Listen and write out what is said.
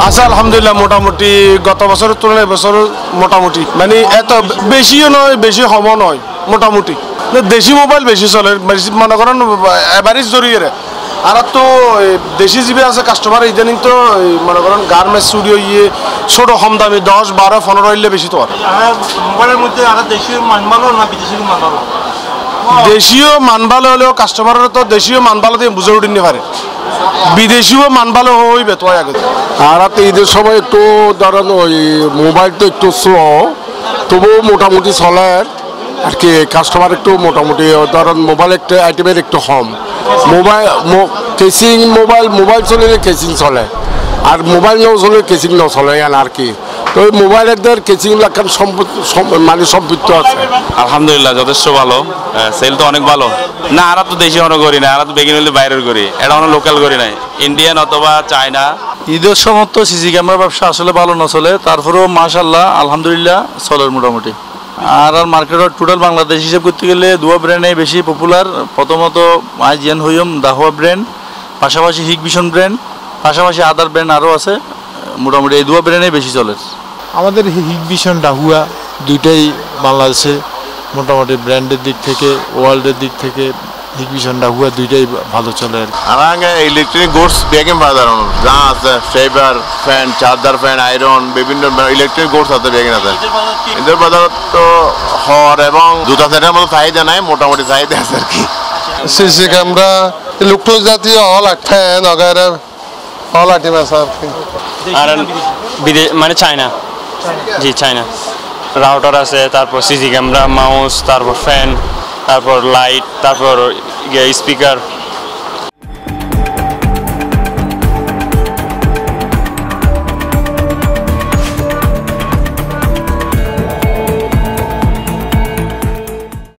আচ্ছা আলহামদুলিল্লাহ মোটামুটি গত বছরের তুলনায় এবছর মোটামুটি মানে এত বেশিও নয় বেশি কমও নয় মোটামুটি দেশি মোবাইল বেশি চলে মনে করেন এভারেজ জড়িয়ে আর তো দেশি জিবি আছে কাস্টমার ইদানিং তো মনে করেন গার্মেন্টস স্টুডিও ছোট কম দামি 10, 12, 15 হইলে বেশি তো আর মোবাইলের মধ্যে আর দেশীয় মান ভালো না বিদেশির মান ভালো দেশীয় মান ভালো হলেও কাস্টমারের তো দেশীয় মান ভালো দিয়ে বুঝে উঠিনি পারে বিদেশিও মান ভালো হইবে তো আগে আর ঈদের সময় একটু ধরেন ওই মোবাইল তো একটু স্লো তবুও মোটামুটি চলে আর কি কাস্টমার একটু মোটামুটি ধরেন মোবাইল একটা আইটেমের একটু কম মোবাইল কেসিং মোবাইল চলে কেসিং চলে আর মোবাইল ন চলে কেসিং ন চলে আর কি তো ওই মোবাইলের কেসিং লাগান মানে সম্পৃক্ত আছে আলহামদুলিল্লাহ যথেষ্ট ভালো সেল তো অনেক ভালো না আর তো দেশি অনেক করি না আর তো বেগিন হলে বাইরের করি এটা অনেক লোকাল করি নাই ইন্ডিয়ান অথবা চায়না ঈদের সময় তো সিসি ক্যামেরা ব্যবসা আসলে ভালো না চলে তারপরেও মাশাআল্লাহ আলহামদুলিল্লাহ চলে মোটামুটি আর মার্কেটের টোটাল বাংলাদেশ হিসাব করতে গেলে দুয়া ব্র্যান্ডে বেশি পপুলার প্রথমত আইজিএন হইম দাহুয়া ব্র্যান্ড পাশাপাশি হিগভিশন ব্র্যান্ড পাশাপাশি আদার ব্র্যান্ড আরও আছে মোটামুটি এই দুয়া ব্র্যান্ডে বেশি চলে আমাদের হিগভিশন দাহুয়া দুইটাই বাংলাদেশে মোটামুটি ব্র্যান্ডের দিক থেকে ওয়ার্ল্ডের দিক থেকে হিগভিশন দাহুয়া দুইটাই ভালো চলে আর আগে ইলেকট্রিক গুডস বেগিং বাজার যা আছে ফেভার ফ্যান চার্জার ফ্যান আয়রন বিভিন্ন ইলেকট্রিক গুডস আছে বেগিং আছে এদের বাজার তো হর এবং জুতা সেটের মতো চাহিদা নাই মোটামুটি চাহিদা আছে আর কি সিসি ক্যামেরা ইলেকট্রিক জাতীয় ফ্যান वगैरह অল আইটেম আছে আর বিদেশ মানে চায়না জি চায়না রাউটার আছে তারপর সিসি ক্যামেরা মাউস তারপর ফ্যান তারপর লাইট তারপর স্পিকার